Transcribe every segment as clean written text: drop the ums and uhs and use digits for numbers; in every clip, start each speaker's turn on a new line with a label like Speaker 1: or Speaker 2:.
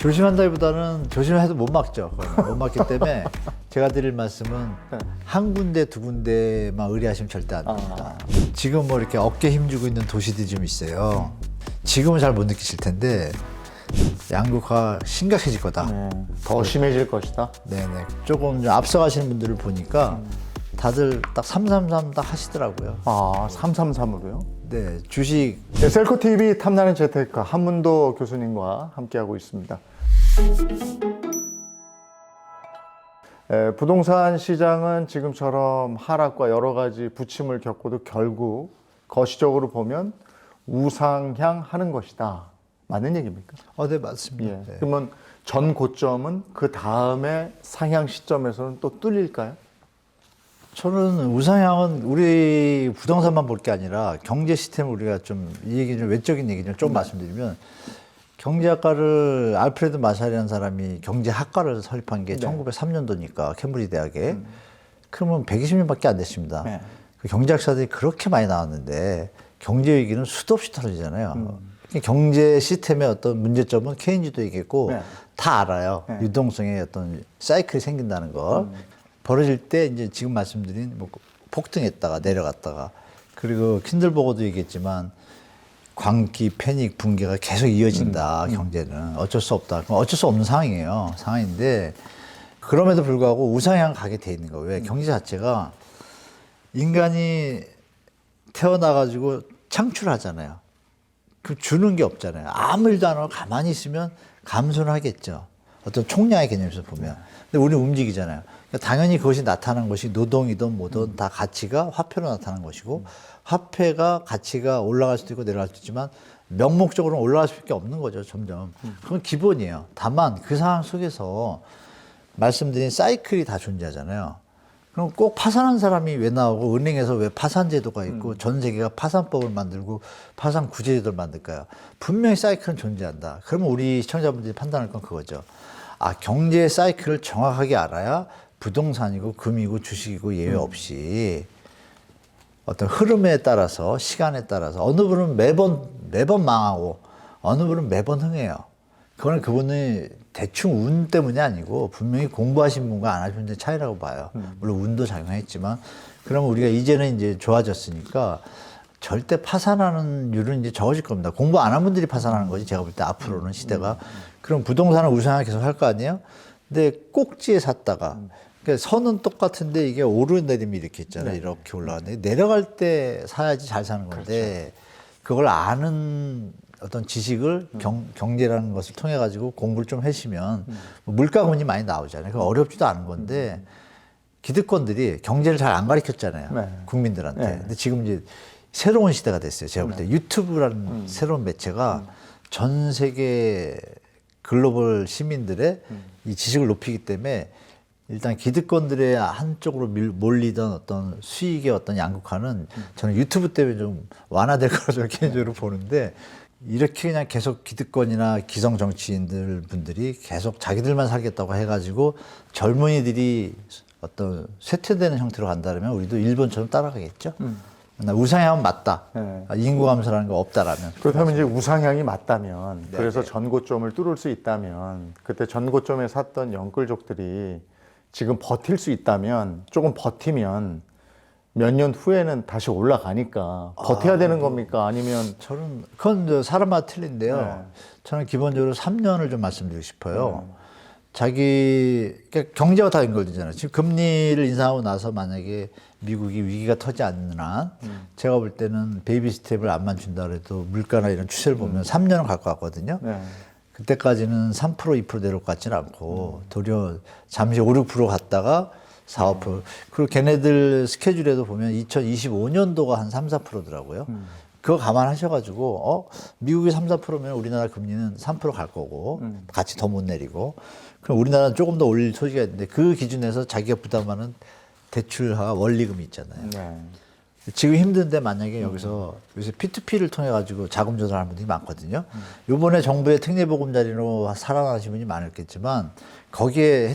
Speaker 1: 조심한다기보다는 조심해도 못 막죠. 못 막기 때문에 제가 드릴 말씀은 한 군데 두 군데만 의뢰하시면 절대 안 됩니다. 지금 뭐 이렇게 어깨 힘주고 있는 도시들이 좀 있어요. 지금은 잘 못 느끼실 텐데 양극화가 심각해질 거다.
Speaker 2: 더 심해질 것이다.
Speaker 1: 네네. 조금 좀 앞서가시는 분들을 보니까 다들 딱 333 딱 하시더라고요.
Speaker 2: 333으로요?
Speaker 1: 네, 주식.
Speaker 2: 네, 셀코TV 탐나는 재테크 한문도 교수님과 함께하고 있습니다. 부동산 시장은 지금처럼 하락과 여러 가지 부침을 겪고도 결국 거시적으로 보면 우상향 하는 것이다. 맞는 얘기입니까?
Speaker 1: 네, 맞습니다. 네.
Speaker 2: 그러면 전 고점은 그 다음에 상향 시점에서는 또 뚫릴까요?
Speaker 1: 저는 우상향은 우리 부동산만 볼 게 아니라 경제 시스템을 우리가 좀 이 얘기 좀 외적인 얘기 좀 말씀드리면 경제학과를 알프레드 마샬이라는 사람이 경제학과를 설립한 게 1903년도니까 캠브리지 대학에 그러면 120년밖에 안 됐습니다. 그 경제학자들이 그렇게 많이 나왔는데 경제 위기는 수도 없이 터지잖아요. 경제 시스템의 어떤 문제점은 케인즈도 얘기했고 다 알아요. 유동성의 어떤 사이클이 생긴다는 걸. 벌어질 때 이제 지금 말씀드린 뭐 폭등했다가 내려갔다가 그리고 킨들버거도 얘기했지만 광기, 패닉, 붕괴가 계속 이어진다. 경제는 어쩔 수 없다. 그럼 어쩔 수 없는 상황이에요. 상황인데 그럼에도 불구하고 우상향 가게 돼 있는 거예요. 왜? 경제 자체가 인간이 태어나가지고 창출하잖아요. 그 주는 게 없잖아요. 아무 일도 안 하고 가만히 있으면 감소는 하겠죠. 어떤 총량의 개념에서 보면. 근데 우리는 움직이잖아요. 그러니까 당연히 그것이 나타난 것이 노동이든 뭐든 다 가치가 화폐로 나타난 것이고 화폐가 가치가 올라갈 수도 있고 내려갈 수도 있지만 명목적으로는 올라갈 수밖에 없는 거죠. 점점. 그건 기본이에요. 다만 그 상황 속에서 말씀드린 사이클이 다 존재하잖아요. 그럼 꼭 파산한 사람이 왜 나오고 은행에서 왜 파산 제도가 있고 전 세계가 파산법을 만들고 파산 구제 제도를 만들까요? 분명히 사이클은 존재한다. 그러면 우리 시청자분들이 판단할 건 그거죠. 경제 사이클을 정확하게 알아야 부동산이고 금이고 주식이고 예외 없이 어떤 흐름에 따라서 시간에 따라서 어느 분은 매번 망하고 어느 분은 매번 흥해요. 그거는 그분이 대충 운 때문이 아니고 분명히 공부하신 분과 안 하신 분의 차이라고 봐요. 물론 운도 작용했지만 그러면 우리가 이제는 이제 좋아졌으니까 절대 파산하는 율은 이제 적어질 겁니다. 공부 안 한 분들이 파산하는 거지 제가 볼 때 앞으로는 시대가. 그럼 부동산은 우상향 계속 할 거 아니에요? 근데 꼭지에 샀다가 그러니까 선은 똑같은데 이게 오르내림이 이렇게 있잖아요. 이렇게 올라가는데 내려갈 때 사야지 잘 사는 건데 그걸 아는 어떤 지식을 경제라는 것을 통해 가지고 공부를 좀 하시면 물가군이 많이 나오잖아요. 그거 어렵지도 않은 건데 기득권들이 경제를 잘 안 가르쳤잖아요. 국민들한테. 근데 지금 이제 새로운 시대가 됐어요. 제가 볼 때 유튜브라는 새로운 매체가 전 세계 글로벌 시민들의 이 지식을 높이기 때문에 일단 기득권들의 한쪽으로 몰리던 어떤 수익의 어떤 양극화는 저는 유튜브 때문에 좀 완화될 거라고 저는 개인적으로 보는데 이렇게 그냥 계속 기득권이나 기성 정치인들 분들이 계속 자기들만 살겠다고 해가지고 젊은이들이 어떤 쇠퇴되는 형태로 간다면 우리도 일본처럼 따라가겠죠. 우상향은 맞다. 인구 감소라는 거 없다라면.
Speaker 2: 그렇다면 이제 우상향이 맞다면 그래서 전고점을 뚫을 수 있다면 그때 전고점에 샀던 영끌족들이 지금 버틸 수 있다면 조금 버티면 몇 년 후에는 다시 올라가니까 버텨야 되는 겁니까? 아니면
Speaker 1: 저는 그건 사람마다 틀린데요. 저는 기본적으로 3년을 좀 말씀드리고 싶어요. 그러니까 경제와 다 연결되잖아요. 지금 금리를 인상하고 나서 만약에 미국이 위기가 터지지 않는 한 제가 볼 때는 베이비 스텝을 안 맞춘다 그래도 물가나 이런 추세를 보면 3년은 갈 것 같거든요. 그때까지는 3% 2% 내려올 것 같지는 않고 도리어 잠시 5, 6% 갔다가 4, 5%. 그리고 걔네들 스케줄에도 보면 2025년도가 한 3, 4%더라고요. 그거 감안하셔가지고 미국이 3, 4%면 우리나라 금리는 3% 갈 거고 같이 더 못 내리고 그럼 우리나라는 조금 더 올릴 소지가 있는데 그 기준에서 자기가 부담하는 대출과 원리금이 있잖아요. 지금 힘든데 만약에 여기서 요새 P2P를 통해 가지고 자금 조달하는 분들이 많거든요. 요번에 정부의 특례보금자리로 살아나신 분이 많았겠지만 거기에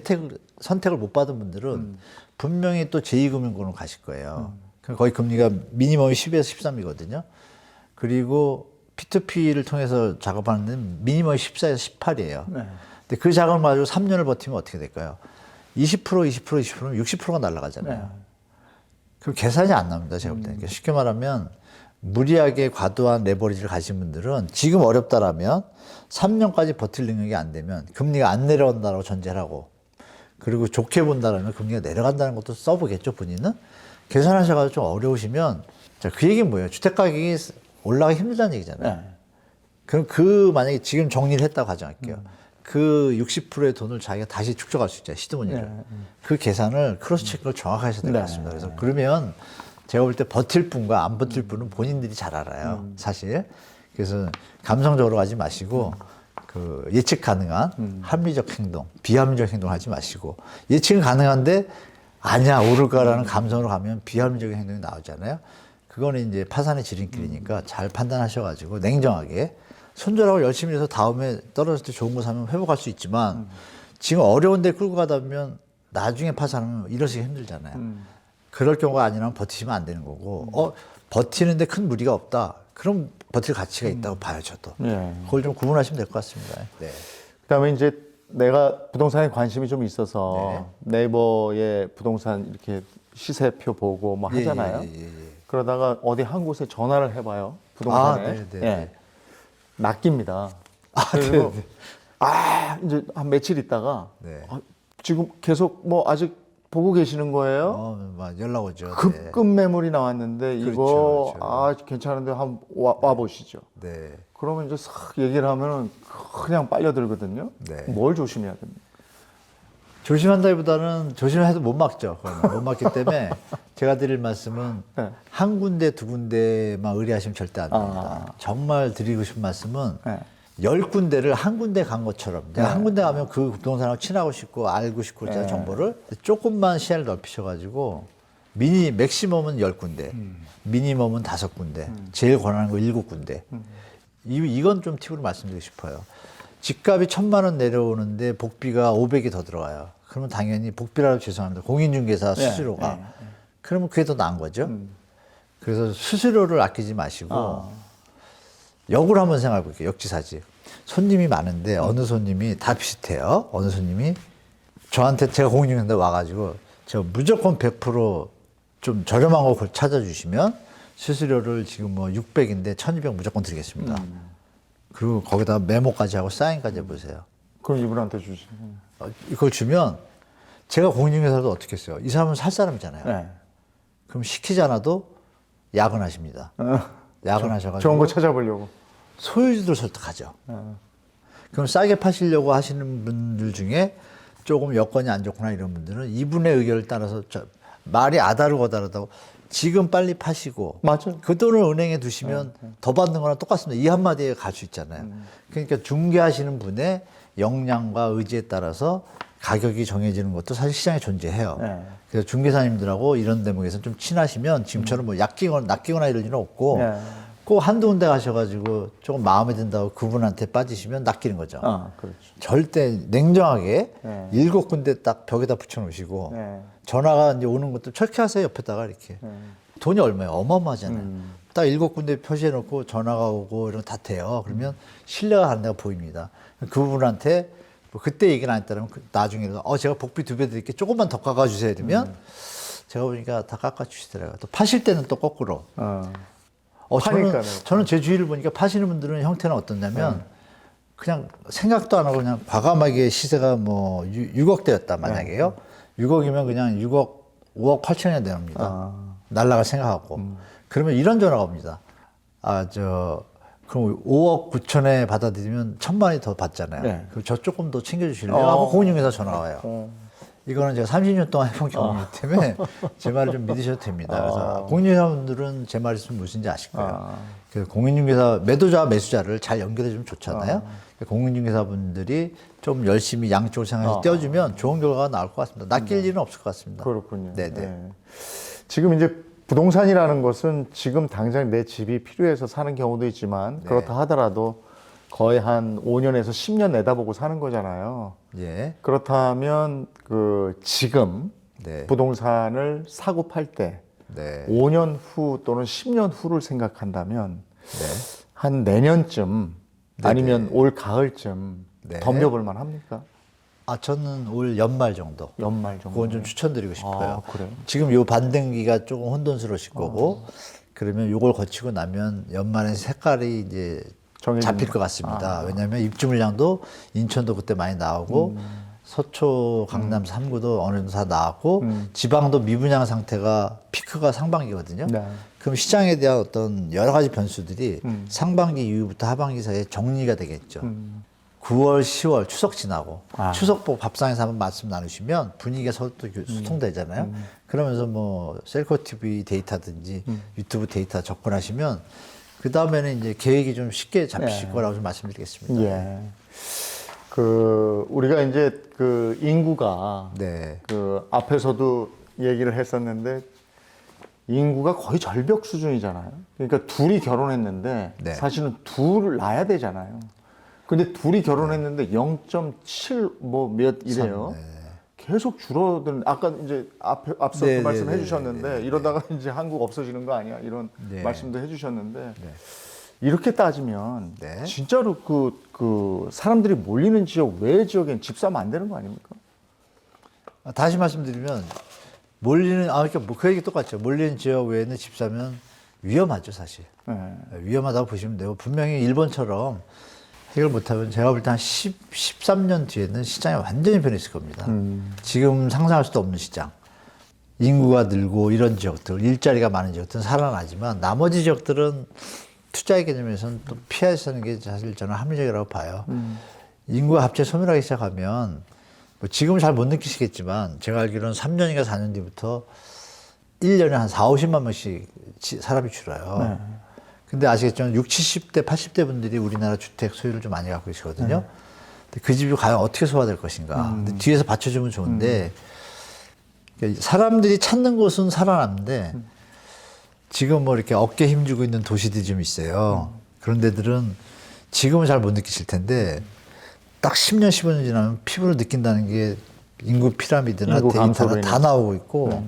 Speaker 1: 선택을 못 받은 분들은 분명히 또 제2금융권으로 가실 거예요. 거의 금리가 미니멈이 10에서 13이거든요. 그리고 P2P를 통해서 작업하는 데는 미니멈이 14에서 18이에요. 근데 그 자금을 가지고 3년을 버티면 어떻게 될까요? 20%, 20%면 60%가 날아가잖아요.
Speaker 2: 네.
Speaker 1: 그럼 계산이 안 납니다. 제가 볼 때는. 그러니까 쉽게 말하면 무리하게 과도한 레버리지를 가진 분들은 지금 어렵다라면 3년까지 버틸 능력이 안 되면 금리가 안 내려간다고 전제를 하고 그리고 좋게 본다라면 금리가 내려간다는 것도 써보겠죠, 본인은. 계산하셔가지고 좀 어려우시면 자, 그 얘기는 뭐예요? 주택가격이 올라가기 힘들다는 얘기잖아요.
Speaker 2: 네.
Speaker 1: 그럼 만약에 지금 정리를 했다고 가정할게요. 그 60%의 돈을 자기가 다시 축적할 수 있잖아요. 시드머니를. 그 계산을 크로스 체크를 정확하게 하셔야 될 것 같습니다. 그래서 그러면 제가 볼 때 버틸 분과 안 버틸 분은 본인들이 잘 알아요. 사실. 그래서 감성적으로 가지 마시고 그 예측 가능한 합리적 행동, 비합리적 행동 하지 마시고 예측은 가능한데 아니야 오를까라는 감성으로 가면 비합리적인 행동이 나오잖아요. 그거는 이제 파산의 지름길이니까 잘 판단하셔가지고 냉정하게 손절하고 열심히 해서 다음에 떨어질 때 좋은 거 사면 회복할 수 있지만 지금 어려운 데 끌고 가다 보면 나중에 파산하면 이러시기 힘들잖아요. 그럴 경우가 아니라면 버티시면 안 되는 거고 버티는데 큰 무리가 없다. 그럼 버틸 가치가 있다고 봐요, 저도.
Speaker 2: 예.
Speaker 1: 그걸 좀 구분하시면 될 것 같습니다. 네.
Speaker 2: 그다음에 이제 내가 부동산에 관심이 좀 있어서 네이버에 부동산 이렇게 시세표 보고 뭐 하잖아요. 그러다가 어디 한 곳에 전화를 해봐요. 부동산에. 예. 낚입니다. 그리고 이제 한 며칠 있다가 지금 계속 뭐 아직 보고 계시는 거예요?
Speaker 1: 막 연락 오죠.
Speaker 2: 급급 매물이 나왔는데 이거 괜찮은데 한번 와 보시죠.
Speaker 1: 네.
Speaker 2: 그러면 이제 싹 얘기를 하면은 그냥 빨려들거든요.
Speaker 1: 네.
Speaker 2: 뭘 조심해야 됩니까?
Speaker 1: 조심한다기보다는 조심해도 못 막죠. 그러면. 못 막기 때문에 제가 드릴 말씀은 한 군데 두 군데만 의뢰하시면 절대 안 됩니다. 정말 드리고 싶은 말씀은 10군데를 한 군데 간 것처럼 내가 한 군데 가면 그 부동산하고 친하고 싶고 알고 싶고 그렇잖아요. 정보를 조금만 시야를 넓히셔가지고 맥시멈은 10군데 미니멈은 5군데 제일 권하는 거 7군데 이건 좀 팁으로 말씀드리고 싶어요. 집값이 1,000만 원 내려오는데 복비가 500이 더 들어가요. 그러면 당연히 복비라고 죄송합니다. 공인중개사 수수료가. 그러면 그게 더 나은 거죠. 그래서 수수료를 아끼지 마시고 역으로 한번 생각해 볼게요. 역지사지. 손님이 많은데 어느 손님이 다 비슷해요. 어느 손님이 저한테 제가 공인중개사인데 와가지고 저 무조건 100%좀 저렴한 거 찾아주시면 수수료를 지금 뭐 600인데 1200 무조건 드리겠습니다. 그리고 거기다 메모까지 하고 사인까지 해보세요.
Speaker 2: 그럼 이분한테 주시면.
Speaker 1: 이걸 주면 제가 공인중개사도 어떻게 했어요? 이 사람은 살 사람이잖아요.
Speaker 2: 네.
Speaker 1: 그럼 시키지 않아도 야근하십니다. 야근하셔가지고
Speaker 2: 좋은 거 찾아보려고.
Speaker 1: 소유주들 설득하죠. 그럼 싸게 파시려고 하시는 분들 중에 조금 여건이 안 좋구나 이런 분들은 이분의 의견을 따라서 말이 아다르고 지금 빨리 파시고
Speaker 2: 맞아요.
Speaker 1: 그 돈을 은행에 두시면 더 받는 거랑 똑같습니다. 이 한마디에 갈 수 있잖아요. 그러니까 중개하시는 분의 역량과 의지에 따라서 가격이 정해지는 것도 사실 시장에 존재해요. 그래서 중개사님들하고 이런 대목에서 좀 친하시면 지금처럼 뭐 낚이거나 이럴 일은 없고 꼭 한두 군데 가셔가지고 조금 마음에 든다고 그분한테 빠지시면 낚이는 거죠.
Speaker 2: 그렇죠.
Speaker 1: 절대 냉정하게 7군데 딱 벽에다 붙여놓으시고 전화가 이제 오는 것도 체크하세요. 옆에다가 이렇게. 돈이 얼마예요? 어마어마하잖아요. 딱 7군데 표시해놓고 전화가 오고 이런 거 다 돼요. 그러면 신뢰가 가는 데가 보입니다. 그분한테 뭐 그때 얘기를 안 했다면 나중에도 제가 복비 2배 드릴게 조금만 더 깎아주세요. 이러면 제가 보니까 다 깎아주시더라고요. 또 파실 때는 또 거꾸로. 저는 제 주위를 보니까 파시는 분들은 형태는 어떻냐면 그냥 생각도 안 하고 그냥 과감하게 시세가 뭐 6억대였다 만약에요. 6억이면 그냥 5억 8천에 내놓습니다. 날라갈 생각하고. 그러면 이런 전화가 옵니다. 그럼 5억 9천에 받아들이면 1,000만 원이 더 받잖아요. 그럼 저 조금 더 챙겨주실래요? 하고 공인중개사 전화가 와요. 이거는 제가 30년 동안 해본 경험이기 때문에 제 말을 좀 믿으셔도 됩니다. 그래서 공인중개사분들은 제 말이 무슨지 아실 거예요. 그래서 공인중개사 매도자와 매수자를 잘 연결해 주면 좋잖아요. 공인중개사분들이 좀 열심히 양쪽을 생각해서 떼어주면 좋은 결과가 나올 것 같습니다. 낚일 일은 없을 것 같습니다.
Speaker 2: 그렇군요.
Speaker 1: 네네.
Speaker 2: 지금 이제 부동산이라는 것은 지금 당장 내 집이 필요해서 사는 경우도 있지만 그렇다 하더라도 거의 한 5년에서 10년 내다보고 사는 거잖아요. 그렇다면 지금 부동산을 사고 팔 때 5년 후 또는 10년 후를 생각한다면 한 내년쯤 아니면 올 가을쯤
Speaker 1: 네.
Speaker 2: 덤벼볼 만합니까?
Speaker 1: 저는 올 연말 정도.
Speaker 2: 연말 정도.
Speaker 1: 그건 좀 추천드리고 싶어요.
Speaker 2: 그래요?
Speaker 1: 지금 요 반등기가 조금 혼돈스러우실 거고, 그러면 요걸 거치고 나면 연말에 색깔이 이제 잡힐 것 같습니다. 왜냐하면 입주 물량도 인천도 그때 많이 나오고, 서초, 강남 3구도 어느 정도 다 나왔고, 지방도 미분양 상태가 피크가 상반기거든요.
Speaker 2: 네.
Speaker 1: 그럼 시장에 대한 어떤 여러 가지 변수들이 상반기 이후부터 하반기 사이에 정리가 되겠죠. 9월, 10월 추석 지나고 추석 보고 밥상에서 한번 말씀 나누시면 분위기가 서로 또 소통되잖아요. 그러면서 뭐 셀코 TV 데이터든지 유튜브 데이터 접근하시면 그 다음에는 이제 계획이 좀 쉽게 잡히실 거라고 좀 말씀드리겠습니다.
Speaker 2: 예. 우리가 이제 그 인구가
Speaker 1: 네.
Speaker 2: 그 앞에서도 얘기를 했었는데 인구가 거의 절벽 수준이잖아요. 그러니까 둘이 결혼했는데
Speaker 1: 네.
Speaker 2: 사실은 둘을 낳아야 되잖아요. 근데 둘이 결혼했는데 0.7 뭐 몇 이래요. 계속 줄어드는, 아까 이제 앞서 그 말씀 해주셨는데 이러다가 이제 한국 없어지는 거 아니야 이런 말씀도 해주셨는데 이렇게 따지면 진짜로 그 사람들이 몰리는 지역 외 지역엔 집 사면 안 되는 거 아닙니까?
Speaker 1: 다시 말씀드리면 몰리는 그러니까 뭐 그 얘기 똑같죠. 몰리는 지역 외에는 집 사면 위험하죠, 사실. 위험하다고 보시면 되고 분명히 일본처럼 해결 못하면 제가 볼 때 한 13년 뒤에는 시장이 완전히 변했을 겁니다. 지금 상상할 수도 없는 시장. 인구가 늘고 이런 지역들, 일자리가 많은 지역들은 살아나지만 나머지 지역들은 투자의 개념에서는 또 피해 사는 게 사실 저는 합리적이라고 봐요. 인구가 갑자기 소멸하기 시작하면 뭐 지금은 잘 못 느끼시겠지만 제가 알기로는 3년인가 4년 뒤부터 1년에 한 4, 50만 명씩 사람이 줄어요. 근데 아시겠지만 60, 70대, 80대 분들이 우리나라 주택 소유를 좀 많이 갖고 계시거든요. 근데 그 집이 과연 어떻게 소화될 것인가. 근데 뒤에서 받쳐주면 좋은데 사람들이 찾는 곳은 살아남는데 지금 뭐 이렇게 어깨 힘주고 있는 도시들이 좀 있어요. 그런 데들은 지금은 잘 못 느끼실 텐데 딱 10년, 15년 지나면 피부로 느낀다는 게 인구 피라미드나
Speaker 2: 인구
Speaker 1: 데이터가 다 나오고 있고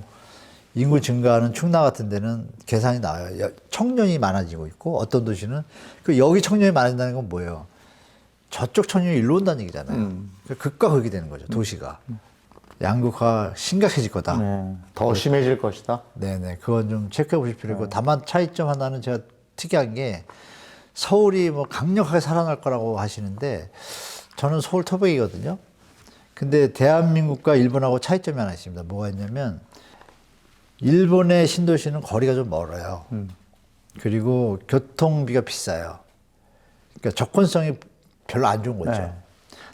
Speaker 1: 인구 증가하는 충남 같은 데는 계산이 나와요. 청년이 많아지고 있고 어떤 도시는 여기 청년이 많아진다는 건 뭐예요? 저쪽 청년이 일로 온다는 얘기잖아요. 극과 극이 되는 거죠, 도시가. 양극화가 심각해질 거다.
Speaker 2: 더 심해질 것이다.
Speaker 1: 네네. 그건 좀 체크해 보실 필요가 있고 다만 차이점 하나는 제가 특이한 게 서울이 뭐 강력하게 살아날 거라고 하시는데 저는 서울 토백이거든요. 근데 대한민국과 일본하고 차이점이 하나 있습니다. 뭐가 있냐면 일본의 신도시는 거리가 좀 멀어요. 그리고 교통비가 비싸요. 그러니까 접근성이 별로 안 좋은 거죠.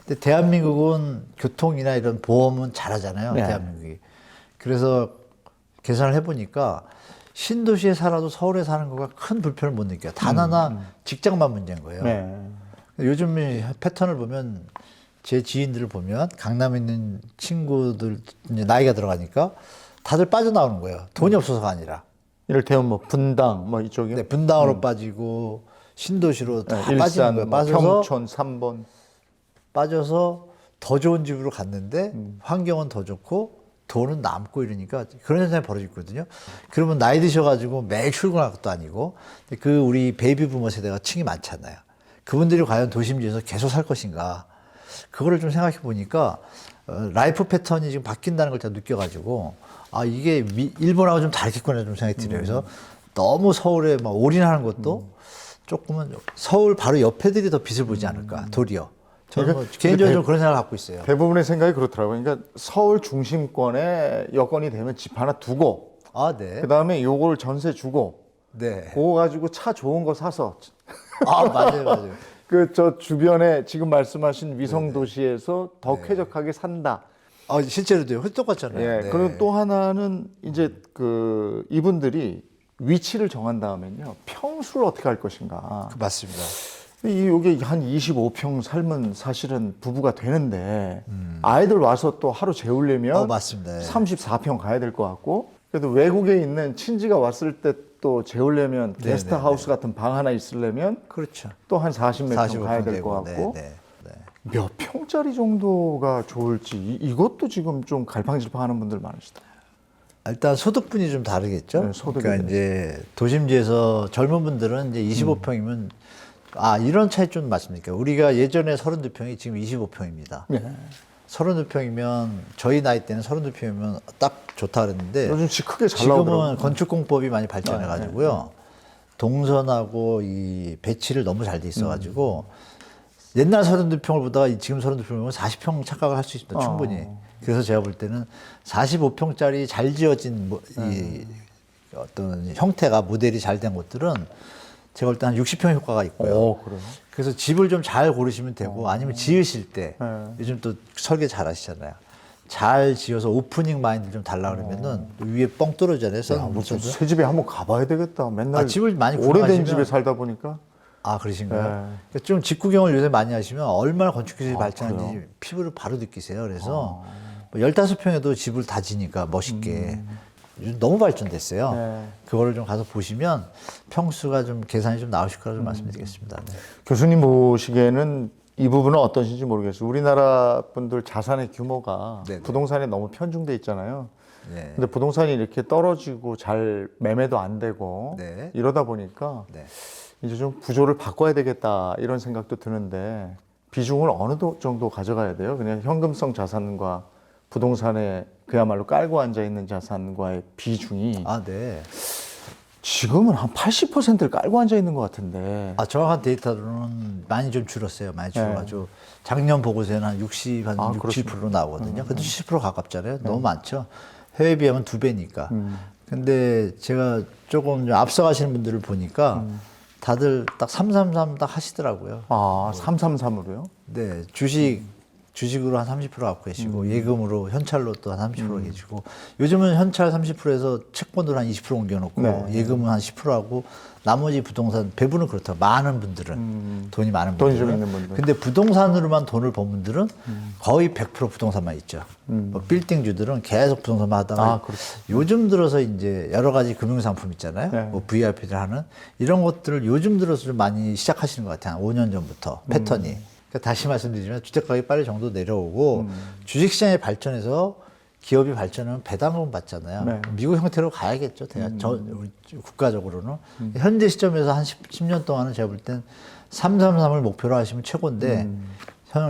Speaker 1: 근데 대한민국은 교통이나 이런 보험은 잘하잖아요. 대한민국이. 그래서 계산을 해보니까 신도시에 살아도 서울에 사는 거가 큰 불편을 못 느껴요. 단 하나 직장만 문제인 거예요. 요즘 패턴을 보면 제 지인들을 보면 강남에 있는 친구들 이제 나이가 들어가니까 다들 빠져나오는 거예요. 돈이 없어서가 아니라.
Speaker 2: 이를테면 뭐 분당 뭐 이쪽이요?
Speaker 1: 네, 분당으로 빠지고 신도시로 다
Speaker 2: 일산,
Speaker 1: 빠지는 거예요. 빠져서
Speaker 2: 평촌 3번
Speaker 1: 빠져서 더 좋은 집으로 갔는데 환경은 더 좋고 돈은 남고 이러니까 그런 현상이 벌어지거든요. 그러면 나이 드셔가지고 매일 출근할 것도 아니고 그 우리 베이비 부머 세대가 층이 많잖아요. 그분들이 과연 도심지에서 계속 살 것인가? 그거를 좀 생각해 보니까 라이프 패턴이 지금 바뀐다는 걸 제가 느껴가지고 이게 일본하고 좀 다르겠구나 좀 생각이 들어요. 그래서 너무 서울에 막 올인하는 것도 조금은 서울 바로 옆에들이 더 빛을 보지 않을까 도리어. 저는 뭐 개인적으로 좀 그런 생각을 갖고 있어요.
Speaker 2: 대부분의 생각이 그렇더라고요. 그러니까 서울 중심권에 여건이 되면 집 하나 두고
Speaker 1: 네.
Speaker 2: 그다음에 요걸 전세 주고 그거 가지고 차 좋은 거 사서
Speaker 1: 맞아요.
Speaker 2: 저 주변에 지금 말씀하신 위성 도시에서 더 쾌적하게 산다.
Speaker 1: 실제로도요. 똑같잖아요.
Speaker 2: 그리고 또 하나는 이제 이분들이 위치를 정한 다음에는요. 평수를 어떻게 할 것인가.
Speaker 1: 맞습니다.
Speaker 2: 여기 한 25평 살면 사실은 부부가 되는데 아이들 와서 또 하루 재우려면
Speaker 1: 맞습니다.
Speaker 2: 34평 가야 될 것 같고 그래도 외국에 있는 친지가 왔을 때 또 재우려면 게스트하우스 같은 방 하나 있으려면
Speaker 1: 그렇죠.
Speaker 2: 또 한 40몇 평 가야 될 것 같고 몇 평짜리 정도가 좋을지 이것도 지금 좀 갈팡질팡하는 분들 많으시다.
Speaker 1: 일단 소득분이 좀 다르겠죠. 그러니까 이제 도심지에서 젊은 분들은 이제 25평이면 이런 차이점 말씀드릴게요. 우리가 예전에 32평이 지금 25평입니다.
Speaker 2: 예.
Speaker 1: 32평이면 저희 나이 때는 32평이면 딱 좋다 그랬는데
Speaker 2: 요즘 크게 잘 나오더라고요.
Speaker 1: 지금은 건축공법이 많이 발전해 가지고요. 동선하고 이 배치를 너무 잘 돼 있어 가지고 옛날 32평을 보다가 지금 32평이면 40평 착각을 할 수 있습니다. 충분히. 그래서 제가 볼 때는 45평짜리 잘 지어진 이 어떤 형태가 모델이 잘 된 곳들은 제가 볼 때 한 60평 효과가 있고요.
Speaker 2: 그래요?
Speaker 1: 그래서 집을 좀 잘 고르시면 되고 아니면 지으실 때 요즘 또 설계 잘 하시잖아요. 잘 지어서 오프닝 마인드 좀 달라 그러면은 또 위에 뻥 뚫어잖아요.
Speaker 2: 새 집에 한번 가봐야 되겠다. 맨날
Speaker 1: 집을 많이
Speaker 2: 오래된
Speaker 1: 구경하시면-
Speaker 2: 집에 살다 보니까.
Speaker 1: 그러신가요?
Speaker 2: 네.
Speaker 1: 그러니까 좀 집 구경을 요새 많이 하시면 얼마나 건축기술이 발전한지
Speaker 2: 그래요?
Speaker 1: 피부를 바로 느끼세요. 그래서 15평에도 집을 다 지니까 멋있게 요즘 너무 발전됐어요.
Speaker 2: 네.
Speaker 1: 그거를 좀 가서 보시면 평수가 좀 계산이 좀 나오실 거라고 좀 말씀드리겠습니다. 네.
Speaker 2: 교수님 보시기에는 이 부분은 어떠신지 모르겠어요. 우리나라 분들 자산의 규모가
Speaker 1: 네네.
Speaker 2: 부동산에 너무 편중돼 있잖아요.
Speaker 1: 네.
Speaker 2: 근데 부동산이 이렇게 떨어지고 잘 매매도 안 되고
Speaker 1: 네.
Speaker 2: 이러다 보니까
Speaker 1: 네.
Speaker 2: 이제 좀 구조를 바꿔야 되겠다 이런 생각도 드는데 비중을 어느 정도 가져가야 돼요? 그냥 현금성 자산과 부동산에 그야말로 깔고 앉아 있는 자산과의 비중이
Speaker 1: 네.
Speaker 2: 지금은 한 80%를 깔고 앉아 있는 것 같은데.
Speaker 1: 정확한 데이터로는 많이 좀 줄었어요. 많이 줄어가지고 작년 보고서에는 한 60, 한 60, 70% 나오거든요. 그래도 70% 가깝잖아요. 너무 많죠. 해외 비하면 2배니까. 근데 제가 조금 좀 앞서가시는 분들을 보니까 다들 딱 333 딱 하시더라고요.
Speaker 2: 333으로요?
Speaker 1: 네, 주식으로 한 30% 갖고 계시고 예금으로 현찰로 또 한 30% 계시고 요즘은 현찰 30%에서 채권으로 한 20% 옮겨놓고
Speaker 2: 네.
Speaker 1: 예금은 한 10% 하고 나머지 부동산 배분은 그렇다. 많은 분들은 돈이 많은
Speaker 2: 돈이
Speaker 1: 분들은
Speaker 2: 좀 있는 분들.
Speaker 1: 근데 부동산으로만 돈을 번 분들은 거의 100% 부동산만 있죠. 뭐 빌딩주들은 계속 부동산만 하다가
Speaker 2: 그렇죠.
Speaker 1: 요즘 들어서 이제 여러 가지 금융상품 있잖아요.
Speaker 2: 네.
Speaker 1: 뭐 VIP들 하는 이런 것들을 요즘 들어서 좀 많이 시작하시는 것 같아요. 한 5년 전부터 패턴이. 그러니까 다시 말씀드리면 주택가격이 빨리 정도 내려오고 주식시장이 발전해서 기업이 발전하면 배당금 받잖아요.
Speaker 2: 네.
Speaker 1: 미국 형태로 가야겠죠. 우리 국가적으로는. 현재 시점에서 한 10년 동안은 제가 볼 땐 333을 목표로 하시면 최고인데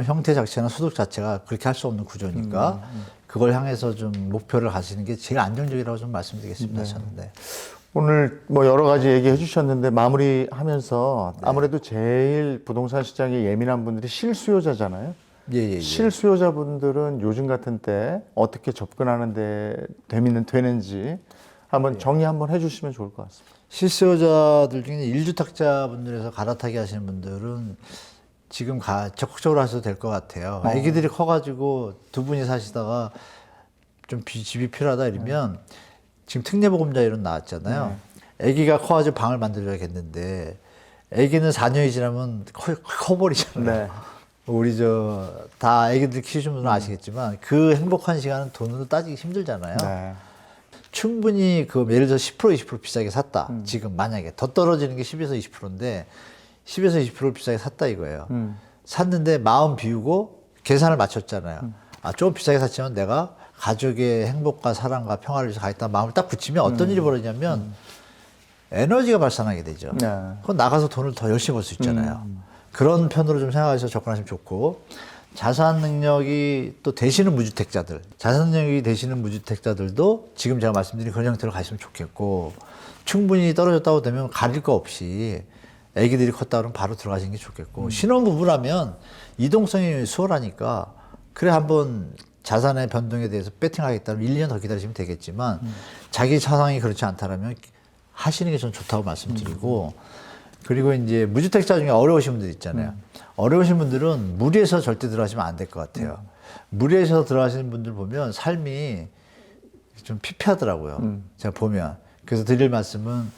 Speaker 1: 형태 자체나 소득 자체가 그렇게 할 수 없는 구조니까 그걸 향해서 좀 목표를 가시는 게 제일 안정적이라고 좀 말씀드리겠습니다. 저는. 네.
Speaker 2: 오늘 뭐 여러 가지 얘기해 주셨는데 마무리하면서 아무래도 제일 부동산 시장에 예민한 분들이 실수요자잖아요.
Speaker 1: 예.
Speaker 2: 실수요자분들은 요즘 같은 때 어떻게 접근하는데 되는지 한번 정리 한번 해주시면 좋을 것 같습니다.
Speaker 1: 실수요자들 중에 1주택자분들에서 갈아타기 하시는 분들은 지금 적극적으로 하셔도 될 것 같아요. 아기들이 커가지고 두 분이 사시다가 좀 집이 필요하다 이러면 지금 특례보금자 이론 나왔잖아요. 아기가 커가지고 방을 만들어야겠는데 아기는 4년이 지나면 커버리잖아요.
Speaker 2: 네.
Speaker 1: 우리 다 아기들 키우시는 분들은 아시겠지만 그 행복한 시간은 돈으로 따지기 힘들잖아요.
Speaker 2: 네.
Speaker 1: 충분히 예를 들어 10% 20% 비싸게 샀다. 지금 만약에 더 떨어지는 게 10에서 20%인데 10에서 20% 비싸게 샀다 이거예요. 샀는데 마음 비우고 계산을 맞췄잖아요. 좀 비싸게 샀지만 내가 가족의 행복과 사랑과 평화를 위해서 가겠다 마음을 딱 굳히면 어떤 일이 벌어지냐면 에너지가 발산하게 되죠.
Speaker 2: 네.
Speaker 1: 그건 나가서 돈을 더 열심히 벌 수 있잖아요. 그런 편으로 좀 생각해서 접근하시면 좋고 자산 능력이 또 되시는 무주택자들, 자산 능력이 되시는 무주택자들도 지금 제가 말씀드린 그런 형태로 가시면 좋겠고 충분히 떨어졌다고 되면 가릴 거 없이 아기들이 컸다 그러면 바로 들어가시는 게 좋겠고 신혼부부라면 이동성이 수월하니까 그래 한번 자산의 변동에 대해서 배팅하겠다면 1년 더 기다리시면 되겠지만 자기 상황이 그렇지 않다면 하시는 게 저는 좋다고 말씀드리고 그리고 이제 무주택자 중에 어려우신 분들 있잖아요. 어려우신 분들은 무리해서 절대 들어가시면 안 될 것 같아요. 무리해서 들어가시는 분들 보면 삶이 좀 피폐하더라고요. 제가 보면. 그래서 드릴 말씀은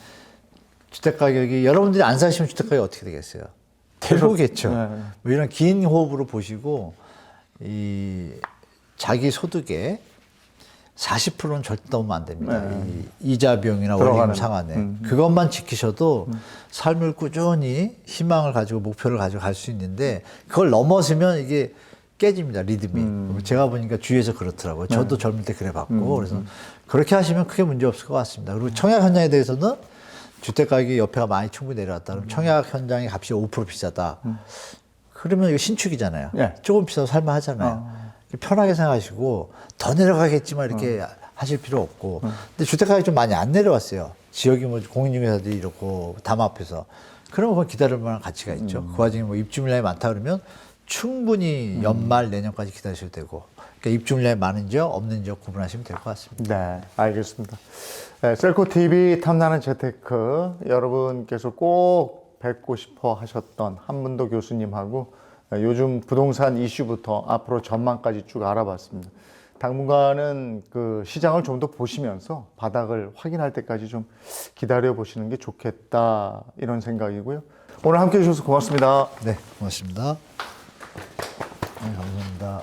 Speaker 1: 주택가격이 여러분들이 안 사시면 주택가격이 어떻게 되겠어요? 대로겠죠.
Speaker 2: 네.
Speaker 1: 뭐 이런 긴 호흡으로 보시고 이 자기 소득의 40%는 절대 넘으면 안 됩니다. 이 이자 비용이나 원리금 상환에. 그것만 지키셔도 삶을 꾸준히 희망을 가지고 목표를 가지고 갈 수 있는데 그걸 넘어서면 이게 깨집니다. 리듬이. 제가 보니까 주위에서 그렇더라고요. 저도 젊을 때 그래 봤고. 그래서 그렇게 하시면 크게 문제 없을 것 같습니다. 그리고 청약 현장에 대해서는 주택 가격이 옆에가 많이 충분히 내려왔다. 그럼 청약 현장의 값이 5% 비싸다. 그러면 이거 신축이잖아요.
Speaker 2: 예.
Speaker 1: 조금 비싸도 살만하잖아요. 편하게 생각하시고 더 내려가겠지만 이렇게 하실 필요 없고. 근데 주택 가격이 좀 많이 안 내려왔어요. 지역이 뭐 공인중개사들이 이렇고 담 앞에서. 그러면 그건 기다릴 만한 가치가 있죠. 그 와중에 뭐 입주 물량이 많다 그러면 충분히 연말 내년까지 기다리셔도 되고. 그러니까 입주 물량이 많은 지역, 없는 지역 구분하시면 될 것 같습니다.
Speaker 2: 네, 알겠습니다. 네, 셀코TV 탐나는 재테크 여러분께서 꼭 뵙고 싶어 하셨던 한문도 교수님하고 요즘 부동산 이슈부터 앞으로 전망까지 쭉 알아봤습니다. 당분간은 그 시장을 좀 더 보시면서 바닥을 확인할 때까지 좀 기다려 보시는 게 좋겠다 이런 생각이고요. 오늘 함께 해주셔서 고맙습니다.
Speaker 1: 네, 고맙습니다. 네, 감사합니다.